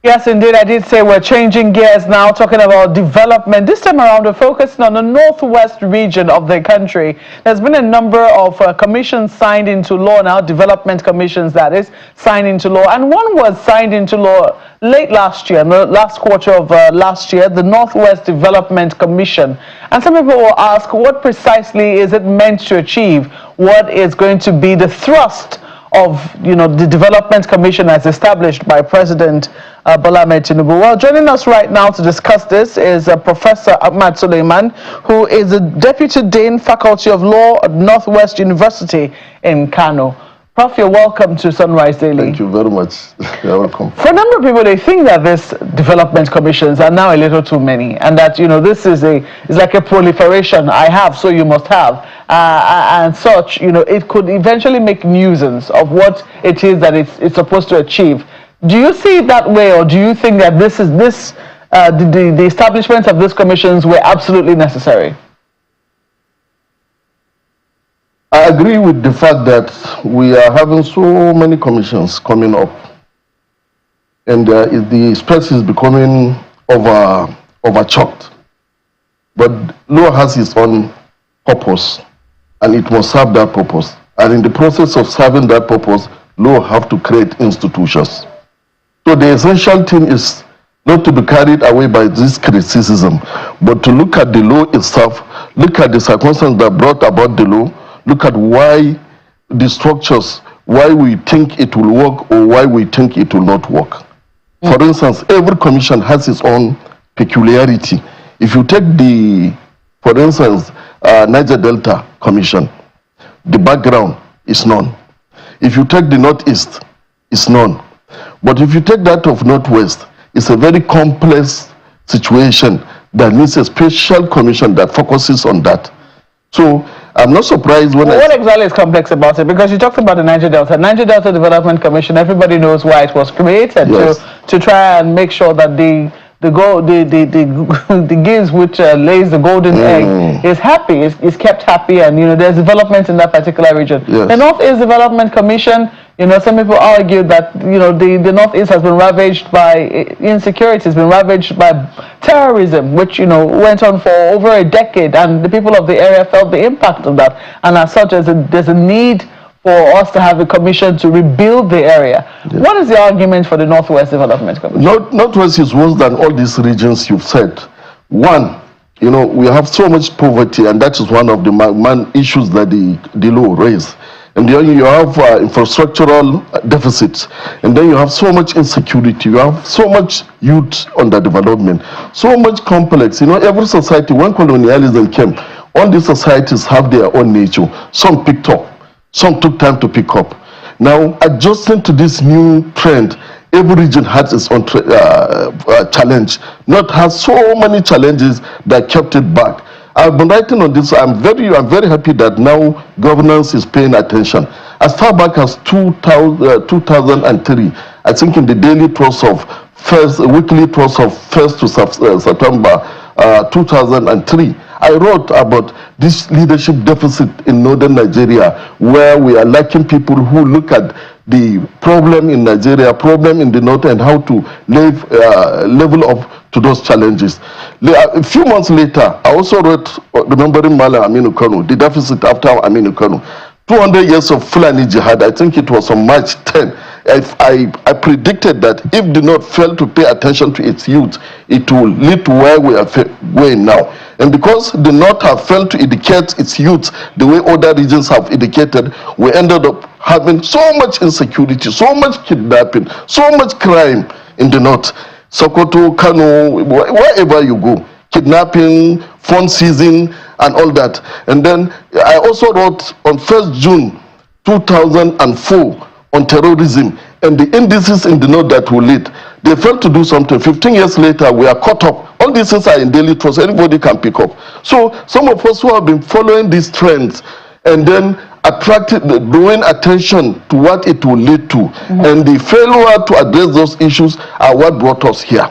Yes, indeed, I did say we're changing gears now, talking about development. This time around, we're focusing on the northwest region of the country. There's been a number of commissions signed into law now, development commissions, that is, signed into law. And one was signed into law late last year, in the last quarter of last year, the Northwest Development Commission. And some people will ask, what precisely is it meant to achieve? What is going to be the thrust of, the Development Commission as established by President Bola Ahmed Tinubu? Well, joining us right now to discuss this is Professor Ahmad Suleiman, who is the Deputy Dean, Faculty of Law at Northwest University in Kano. Prof, you're welcome to Sunrise Daily. Thank you very much. You're welcome. For a number of people, they think that these development commissions are now a little too many, and that this is like a proliferation. I have, so you must have, and such. It could eventually make nuisance of what it is that it's supposed to achieve. Do you see it that way, or do you think that the establishment of these commissions were absolutely necessary? I agree with the fact that we are having so many commissions coming up, and the space is becoming overchoked. But law has its own purpose, and it must serve that purpose. And in the process of serving that purpose, law have to create institutions. So the essential thing is not to be carried away by this criticism, but to look at the law itself, look at the circumstances that brought about the law, look at why the structures, why we think it will work or why we think it will not work. For instance, every commission has its own peculiarity. If you take for instance, Niger Delta Commission, the background is known. If you take the Northeast, it's known. But if you take that of Northwest, it's a very complex situation that needs a special commission that focuses on that. So I'm not surprised when what exactly is complex about it? Because you talked about the Niger Delta. Niger Delta Development Commission, everybody knows why it was created, yes, to try and make sure that the giz which lays the golden egg is happy, is kept happy, and there's development in that particular region. Yes. The Northeast Development Commission, some people argue that the Northeast has been ravaged by insecurity, has been ravaged by terrorism, which went on for over a decade, and the people of the area felt the impact of that. And as such, there's a need for us to have a commission to rebuild the area. Yes. What is the argument for the Northwest Development Commission? Northwest is worse than all these regions you've said. One, we have so much poverty, and that is one of the main issues that the law raised. And then you have infrastructural deficits, and then you have so much insecurity, you have so much youth underdevelopment, so much complex. Every society, when colonialism came, all these societies have their own nature. Some picked up, some took time to pick up. Now, adjusting to this new trend, every region has its own challenge. North has so many challenges that kept it back. I've been writing on this. I'm very happy that now governance is paying attention. As far back as 2003, I think in the daily trust of weekly trust of 1st to September 2003, I wrote about this leadership deficit in northern Nigeria, where we are lacking people who look at the problem in Nigeria, problem in the north, and how to level up to those challenges. A few months later, I also wrote, remembering Mala Aminu Kano, the deficit after Aminu Kano. 200 years of Fulani Jihad, I think it was on March 10. I predicted that if the North failed to pay attention to its youth, it will lead to where we are going now. And because the North have failed to educate its youth the way other regions have educated, we ended up having so much insecurity, so much kidnapping, so much crime in the North. Sokoto, Kano, wherever you go, kidnapping, phone seizing, and all that. And then I also wrote on 1st June 2004 on terrorism and the indices in the North that will lead. They failed to do something. 15 years later, we are caught up. All these things are in daily trust. Anybody can pick up. So some of us who have been following these trends and then drawing attention to what it will lead to, and the failure to address those issues are what brought us here.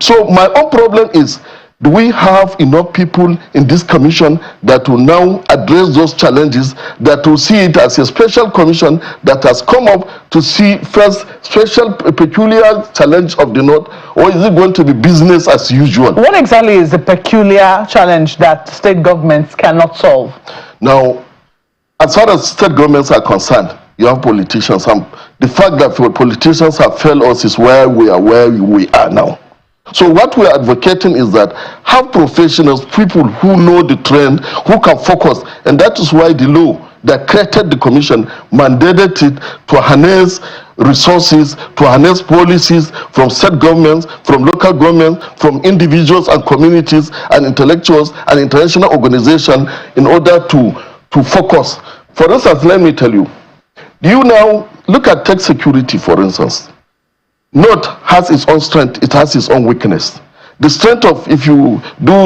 So my own problem is Do we have enough people in this commission that will now address those challenges, that will see it as a special commission that has come up to see first special peculiar challenge of the North, or is it going to be business as usual? What exactly is the peculiar challenge that state governments cannot solve? Now, as far as state governments are concerned, you have politicians. The fact that politicians have failed us is where we are now. So what we're advocating is that have professionals, people who know the trend, who can focus, and that is why the law that created the commission mandated it to harness resources, to harness policies from state governments, from local governments, from individuals and communities and intellectuals and international organizations in order to focus. For instance, let me tell you, do you now look at tech security, for instance? North has its own strength, it has its own weakness. The strength of, if you do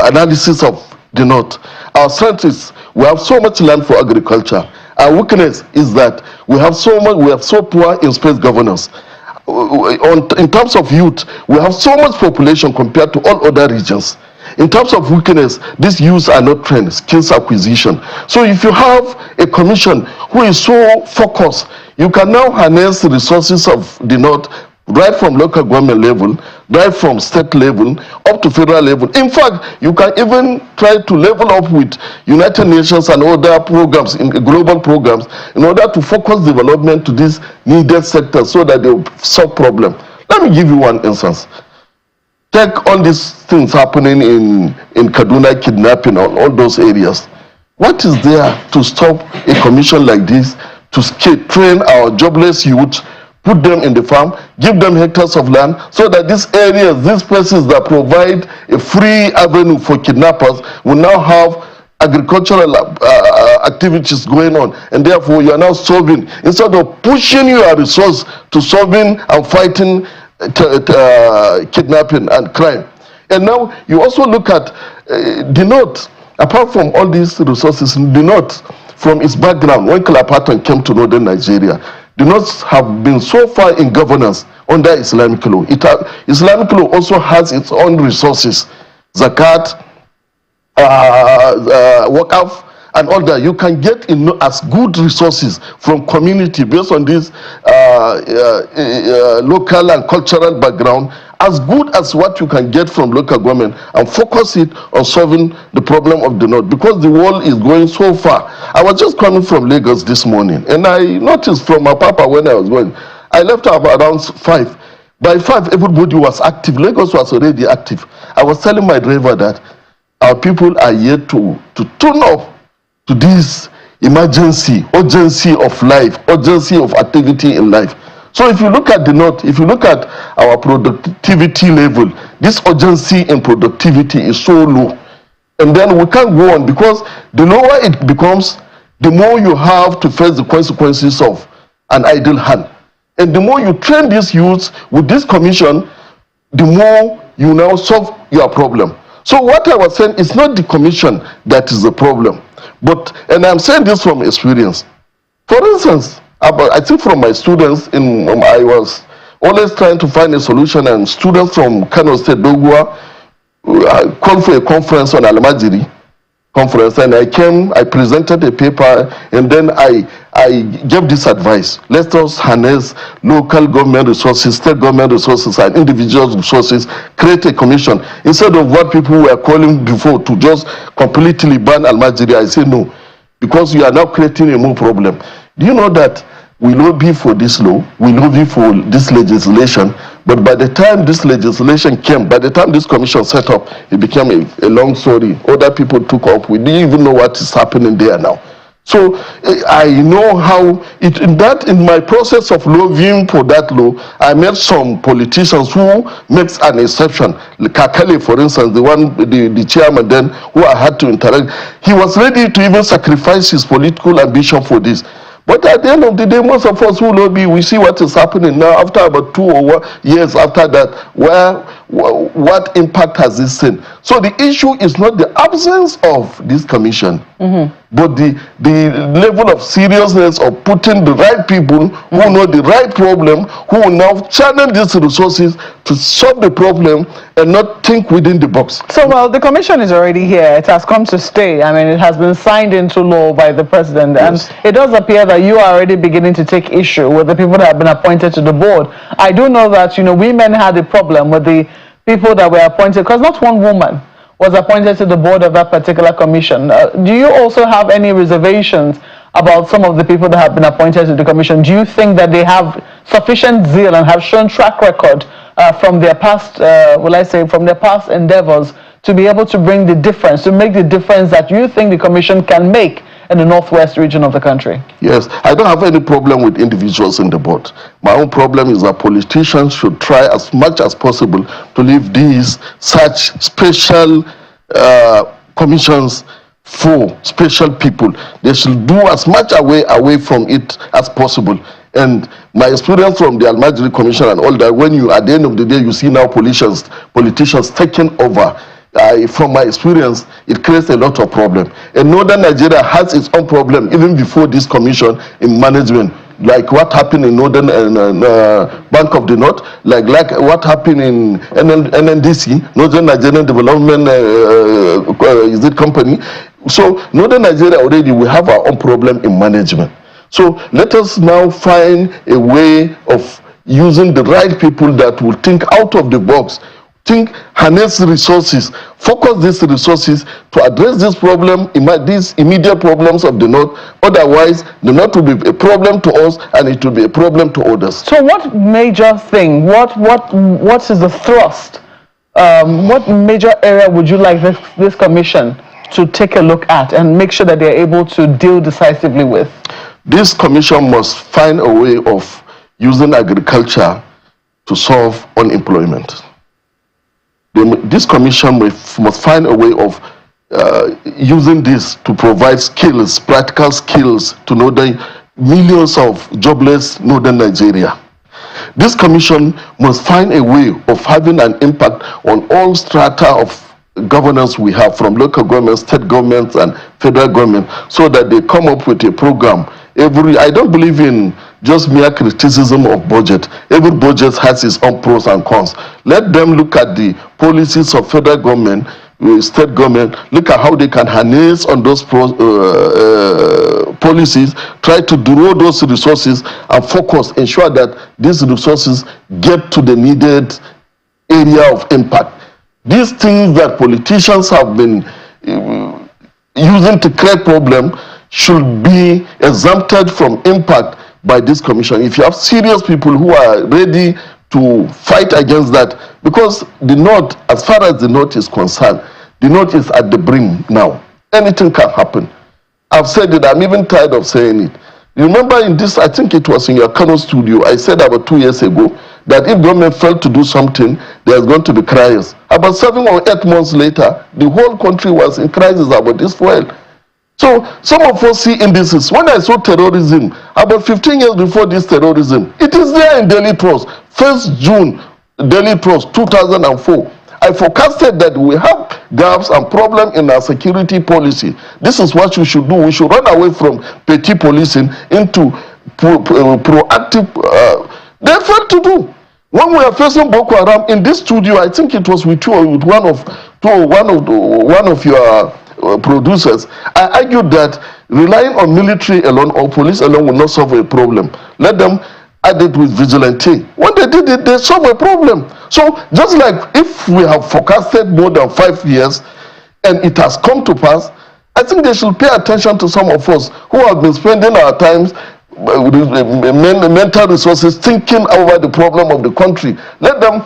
analysis of the North, our strength is we have so much land for agriculture. Our weakness is that we have so poor in space governance. In terms of youth, we have so much population compared to all other regions. In terms of weakness, these youths are not trained, skills acquisition. So if you have a commission who is so focused, you can now harness the resources of the North right from local government level, right from state level, up to federal level. In fact, you can even try to level up with United Nations and other programs, global programs, in order to focus development to these needed sectors so that they will solve problems. Let me give you one instance. Take all these things happening in Kaduna, kidnapping, all those areas. What is there to stop a commission like this to train our jobless youth, put them in the farm, give them hectares of land, so that these areas, these places that provide a free avenue for kidnappers will now have agricultural activities going on, and therefore you are now solving, instead of pushing your resource to solving and fighting kidnapping and crime. And now you also look at the North, apart from all these resources, the North, from its background, when Kalapatan came to northern Nigeria, the North have been so far in governance under Islamic law. Islamic law also has its own resources, zakat, wakaf, and all that. You can get as good resources from community based on this local and cultural background, as good as what you can get from local government, and focus it on solving the problem of the North, because the world is going so far. I was just coming from Lagos this morning, and I noticed from my papa when I was going, I left around 5. By 5, everybody was active. Lagos was already active. I was telling my driver that our people are yet to turn up to this emergency, urgency of life, urgency of activity in life. So if you look at the North, if you look at our productivity level, this urgency in productivity is so low. And then we can't go on, because the lower it becomes, the more you have to face the consequences of an idle hand. And the more you train these youths with this commission, the more you now solve your problem. So what I was saying is not the commission that is the problem. But, and I'm saying this from experience. For instance, I think from my students, I was always trying to find a solution, and students from Kano State, Dogua, called for a conference on Almajiri conference, and I presented a paper, and then I gave this advice: let us harness local government resources, state government resources, and individual resources, create a commission. Instead of what people were calling before to just completely ban Almajiri, I say no, because you are now creating a more problem. Do you know that we lobby for this law, we lobby for this legislation, but by the time this legislation came, by the time this commission set up, it became a long story. Other people took up. We didn't even know what is happening there now. So I know how in my process of lobbying for that law, I met some politicians who makes an exception. Kakale, for instance, the chairman then, who I had to interact, he was ready to even sacrifice his political ambition for this. But at the end of the day, most of us who lobby, we see what is happening now after about 2 or 1 years after that, where what impact has this seen? So the issue is not the absence of this commission, but the level of seriousness of putting the right people who know the right problem, who will now channel these resources to solve the problem and not think within the box. So, well, the commission is already here. It has come to stay. I mean, it has been signed into law by the president. Yes. And it does appear that you are already beginning to take issue with the people that have been appointed to the board. I do know that, women had a problem with the people that were appointed, because not one woman was appointed to the board of that particular commission. Do you also have any reservations about some of the people that have been appointed to the commission? Do you think that they have sufficient zeal and have shown track record from their past, from their past endeavors to be able to bring the difference, to make the difference that you think the commission can make in the northwest region of the country? Yes, I don't have any problem with individuals in the board. My own problem is that politicians should try as much as possible to leave these such special commissions for special people. They should do as much away from it as possible. And my experience from the Almajiri Commission and all that, when you, at the end of the day, you see now politicians taking over, from my experience, it creates a lot of problem. And Northern Nigeria has its own problem even before this commission in management, like what happened in Northern Bank of the North, like what happened in NNDC, Northern Nigerian Development company. So Northern Nigeria already, we have our own problem in management. So let us now find a way of using the right people that will think out of the box, harness resources, focus these resources to address this problem, these immediate problems of the North. Otherwise, the North will be a problem to us and it will be a problem to others. So what major thing, what is the thrust? What major area would you like this commission to take a look at and make sure that they're able to deal decisively with? This commission must find a way of using agriculture to solve unemployment. This commission must find a way of using this to provide skills, practical skills to millions of jobless Northern Nigeria. This commission must find a way of having an impact on all strata of governance we have, from local governments, state governments, and federal government, so that they come up with a program. I don't believe in just mere criticism of budget. Every budget has its own pros and cons. Let them look at the policies of federal government, state government, look at how they can harness on those policies, try to draw those resources and focus, ensure that these resources get to the needed area of impact. These things that politicians have been using to create problems should be exempted from impact by this commission. If you have serious people who are ready to fight against that, because the North, as far as the North is concerned, the North is at the brim now. Anything can happen. I've said it, I'm even tired of saying it. You remember in this, I think it was in your Kano studio, I said about 2 years ago that if government failed to do something, there's going to be crisis. About 7 or 8 months later, the whole country was in crisis about this fuel. So some of us see indices. When I saw terrorism, about 15 years before this terrorism, it is there in Daily Trust, 1st June, Daily Trust, 2004. I forecasted that we have gaps and problems in our security policy. This is what we should do. We should run away from petty policing into proactive. They failed to do. When we are facing Boko Haram in this studio, I think it was with you or with one of your producers, I argued that relying on military alone or police alone will not solve a problem. Let them add it with vigilante. When they did it, they solved a problem. So just like if we have forecasted more than 5 years and it has come to pass, I think they should pay attention to some of us who have been spending our times mental resources thinking over the problem of the country. Let them,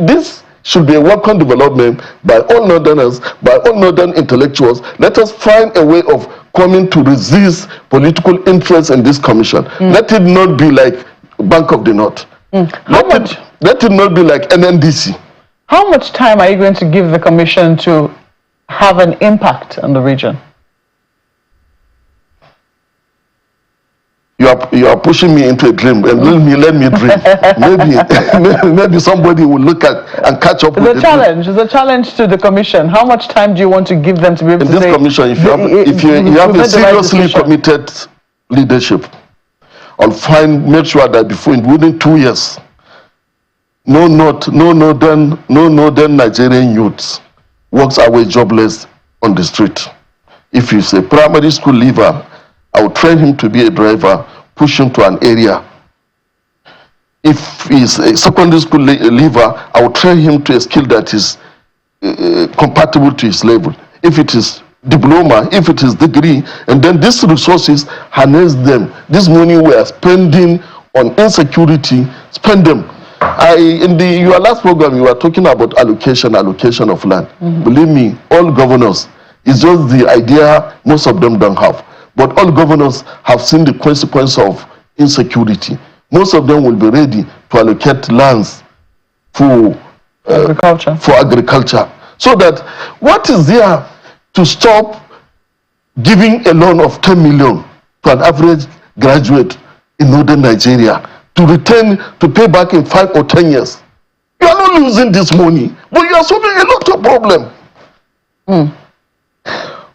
this should be a welcome development by all Northerners, by all Northern intellectuals. Let us find a way of coming to resist political interest in this commission. Let it not be like Bank of the North. Let it not be like NNDC. How much time are you going to give the commission to have an impact on the region? You you are pushing me into a dream, and let me dream. maybe somebody will look at and catch up with the challenge. It's a challenge to the commission. How much time do you want to give them to be able to say? In this commission, if you have a seriously committed leadership, make sure that within 2 years, no northern Nigerian youths walks away jobless on the street. If he's a primary school leaver, I will train him to be a driver, push him to an area. If he's a secondary school leaver, I will train him to a skill that is compatible to his level. If it is diploma, if it is degree, and then these resources, harness them. This money we are spending on insecurity, spend them. In your last program, you were talking about allocation of land. Believe me, all governors, it's just the idea most of them don't have. But all governors have seen the consequence of insecurity. Most of them will be ready to allocate lands for agriculture. So that what is there to stop giving a loan of 10 million to an average graduate in northern Nigeria to pay back in 5 or 10 years? You are not losing this money, but you are solving a lot of problems.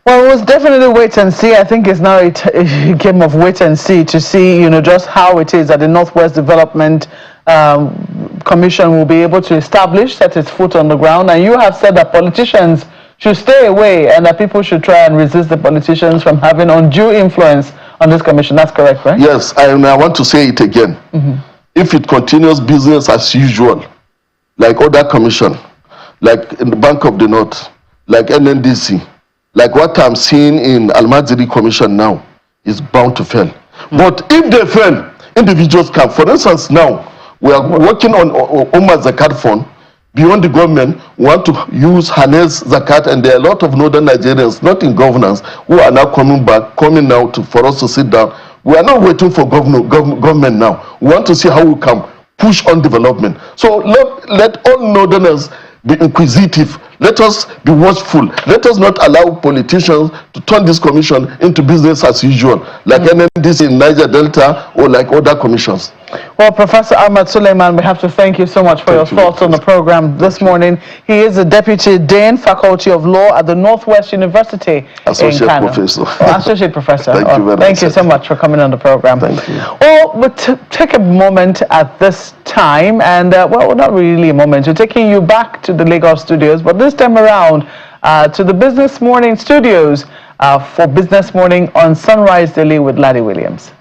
Well, it was definitely wait and see. I think it's now a game of wait and see to see, just how it is that the Northwest Development Commission will be able to set its foot on the ground. And you have said that politicians should stay away and that people should try and resist the politicians from having undue influence on this commission. That's correct, right? Yes, I want to say it again. If it continues business as usual, like other commission, like in the Bank of the North, like NNDC, like what I'm seeing in Almajiri Commission now, is bound to fail. But if they fail, individuals can. For instance, now we are working on Umar Zakat Fund. Beyond the government, we want to use Hanes Zakat, and there are a lot of northern Nigerians, not in governance, who are now coming now for us to sit down. We are not waiting for government now. We want to see how we can push on development. So let all northerners be inquisitive. Let us be watchful. Let us not allow politicians to turn this commission into business as usual, like NNDC in Niger Delta or like other commissions. Well, Professor Ahmad Suleiman, we have to thank you so much for your thoughts on the program this morning. He is a Deputy Dean, Faculty of Law at the Northwest University Associate in Kano. Professor. Associate Professor. Thank you very much. Thank you so much for coming on the program. Thank you. Well, we'll take a moment at this time, and well, not really a moment. We're taking you back to the Lagos studios, but this time around to the Business Morning studios for Business Morning on Sunrise Daily with Laddie Williams.